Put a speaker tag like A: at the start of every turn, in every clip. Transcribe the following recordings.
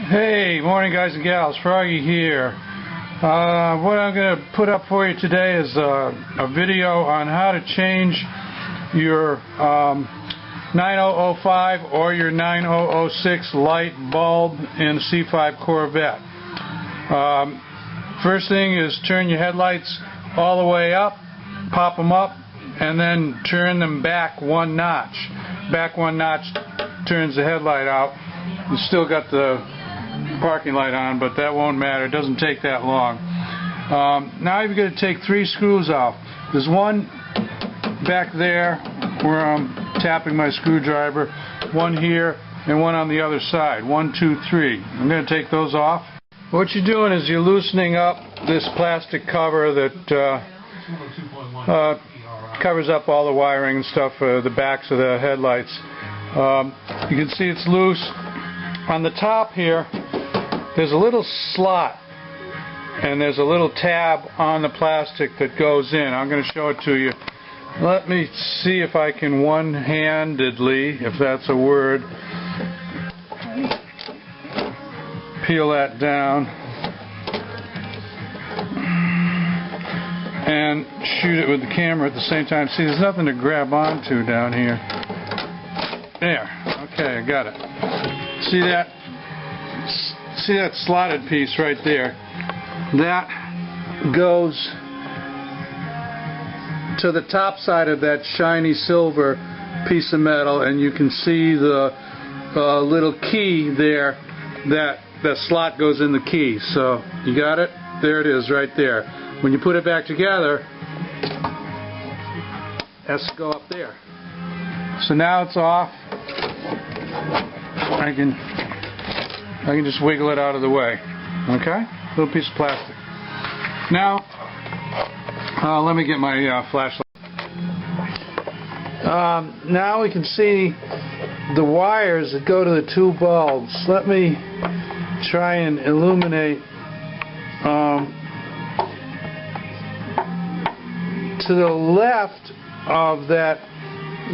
A: Hey, morning guys and gals, Froggy here. What I'm going to put up for you today is a video on how to change your 9005 or your 9006 light bulb in a C5 Corvette. First thing is turn your headlights all the way up, pop them up, and then turn them back one notch. Back one notch turns the headlight out. You still got the parking light on, but that won't matter. It doesn't take that long. Now you're going to take 3 screws off. There's one back there where I'm tapping my screwdriver, one here, and one on the other side. 1, 2, 3. I'm going to take those off. What you're doing is you're loosening up this plastic cover that covers up all the wiring and stuff, the backs of the headlights. You can see it's loose. On the top here, there's a little slot and there's a little tab on the plastic that goes in. I'm going to show it to you. Let me see if I can one-handedly, if that's a word, peel that down and shoot it with the camera at the same time. See, there's nothing to grab onto down here. There. Okay, I got it. See that? See that slotted piece right there? That goes to the top side of that shiny silver piece of metal, and you can see the little key there. That the slot goes in the key. So you got it? There it is, right there. When you put it back together, it has to go up there. So now it's off. I can just wiggle it out of the way. Okay? Little piece of plastic. Now, let me get my flashlight. Now we can see the wires that go to the 2 bulbs. Let me try and illuminate to the left of that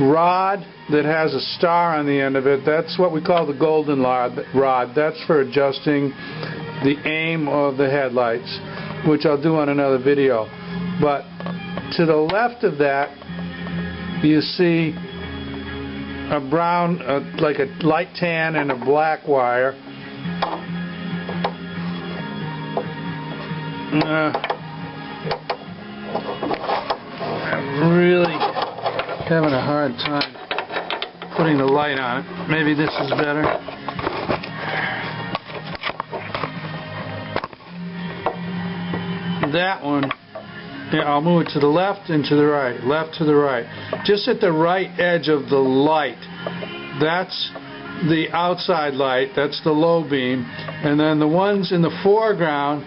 A: rod that has a star on the end of it. That's what we call the golden rod. That's for adjusting the aim of the headlights, which I'll do on another video. But to the left of that, you see a brown, like a light tan and a black wire. I'm really having a hard time putting the light on it. Maybe this is better. That one, yeah, I'll move it to the left and to the right, left to the right. Just at the right edge of the light. That's the outside light, that's the low beam. And then the ones in the foreground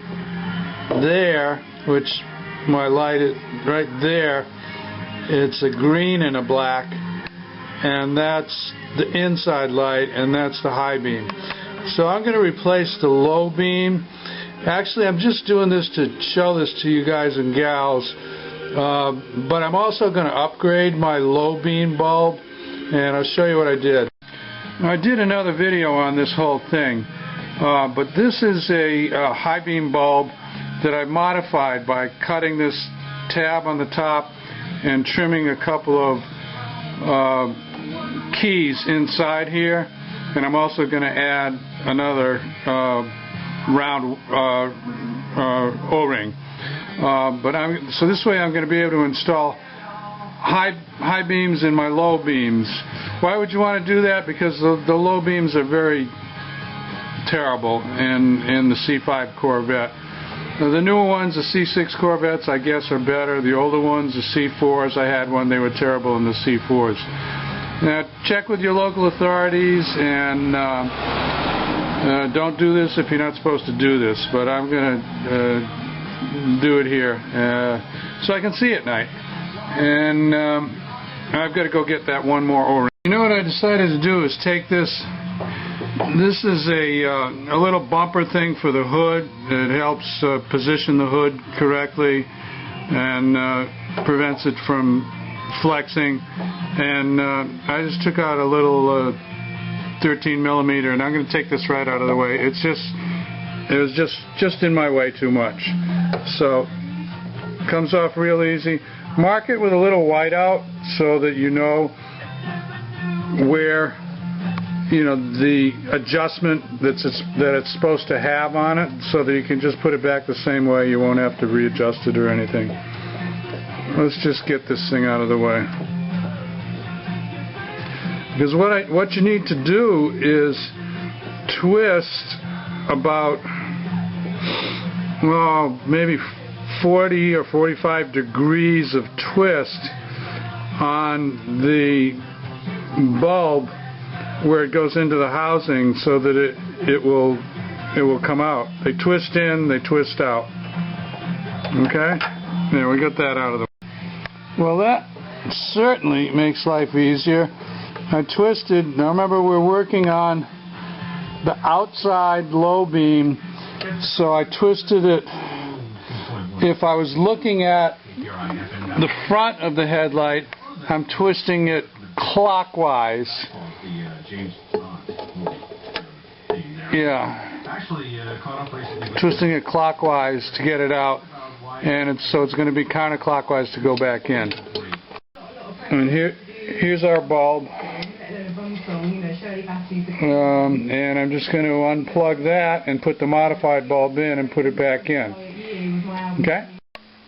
A: there, which my light is right there, it's a green and a black, and that's the inside light, and that's the high beam. So I'm going to replace the low beam. Actually, I'm just doing this to show this to you guys and gals, but I'm also going to upgrade my low beam bulb, and I'll show you what I did. Now, I did another video on this whole thing, but this is a high beam bulb that I modified by cutting this tab on the top and trimming a couple of keys inside here, and I'm also going to add another round O-ring. So this way I'm going to be able to install high beams in my low beams. Why would you want to do that? Because the low beams are very terrible in the C5 Corvette. The newer ones, the C6 Corvettes, I guess are better. The older ones, the C4s, I had one, they were terrible in the C4s. Now, check with your local authorities, and don't do this if you're not supposed to do this, but I'm going to do it here so I can see at night. And I've got to go get that one more O-ring. You know what I decided to do is take this. This is a little bumper thing for the hood. It helps position the hood correctly and prevents it from flexing. And I just took out a little 13 millimeter, and I'm going to take this right out of the way. It was just in my way too much. So comes off real easy. Mark it with a little whiteout so that you know where, you know, the adjustment that it's supposed to have on it, so that you can just put it back the same way. You won't have to readjust it or anything. Let's just get this thing out of the way. Because what you need to do is twist about, well, maybe 40 or 45 degrees of twist on the bulb where it goes into the housing, so that it will come out. They twist in, they twist out. Okay? There, we got that out of the way. Well, that certainly makes life easier. I twisted, now remember we're working on the outside low beam, so I twisted it. If I was looking at the front of the headlight, I'm twisting it clockwise. Yeah. Twisting it clockwise to get it out, and so it's going to be counterclockwise to go back in. And here's our bulb. And I'm just going to unplug that and put the modified bulb in and put it back in. Okay?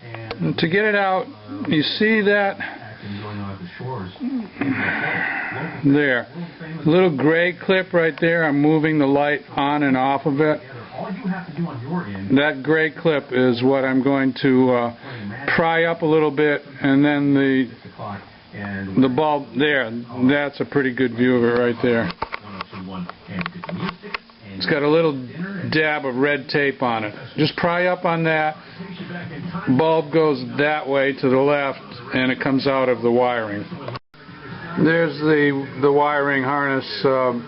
A: And to get it out, you see that there, little gray clip right there. I'm moving the light on and off of it. That gray clip is what I'm going to pry up a little bit, and then the bulb there, that's a pretty good view of it right there. It's got a little dab of red tape on it. Just pry up on that. Bulb goes that way to the left, and it comes out of the wiring. There's the wiring harness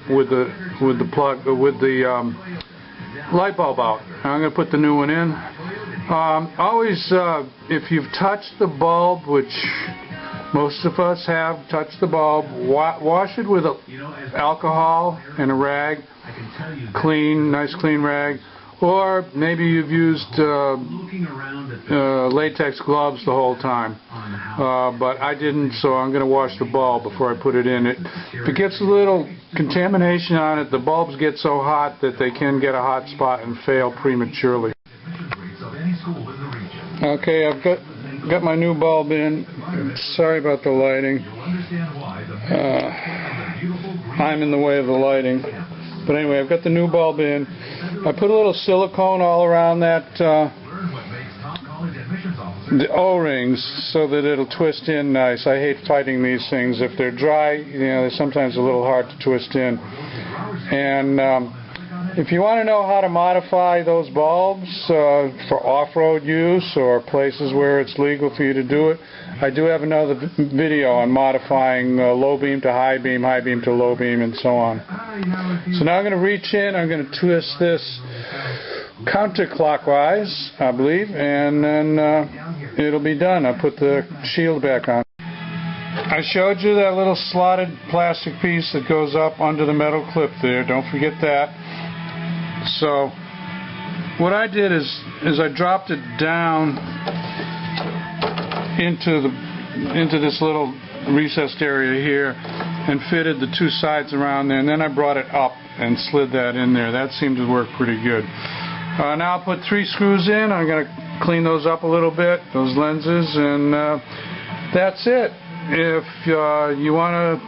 A: with the light bulb out. I'm going to put the new one in. Always, if you've touched the bulb, which most of us have touched the bulb, wash it with alcohol and a rag, nice clean rag, or maybe you've used latex gloves the whole time, but I didn't, so I'm going to wash the bulb before I put it in. If it gets a little contamination on it, the bulbs get so hot that they can get a hot spot and fail prematurely. Okay, I've got my new bulb in. Sorry about the lighting. I'm in the way of the lighting. But anyway, I've got the new bulb in. I put a little silicone all around that, the O-rings, so that it'll twist in nice. I hate fighting these things. If they're dry, you know, they're sometimes a little hard to twist in. And if you want to know how to modify those bulbs for off-road use or places where it's legal for you to do it, I do have another video on modifying low beam to high beam to low beam, and so on. So now I'm going to reach in, I'm going to twist this counterclockwise, I believe, and then it'll be done. I'll put the shield back on. I showed you that little slotted plastic piece that goes up under the metal clip there. Don't forget that. So what I did is I dropped it down into this little recessed area here and fitted the two sides around there, and then I brought it up and slid that in there. That seemed to work pretty good. Now I'll put 3 screws in. I'm going to clean those up a little bit, those lenses, and that's it. If you want to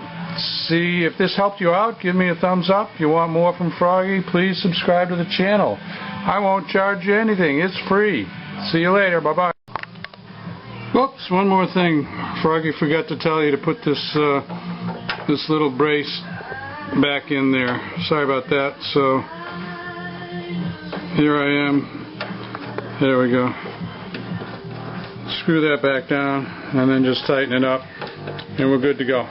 A: see if this helped you out, give me a thumbs up. If you want more from Froggy, please subscribe to the channel. I won't charge you anything. It's free. See you later. Bye-bye. Oops, one more thing. Froggy forgot to tell you to put this this little brace back in there. Sorry about that. So here I am. There we go. Screw that back down and then just tighten it up, and we're good to go.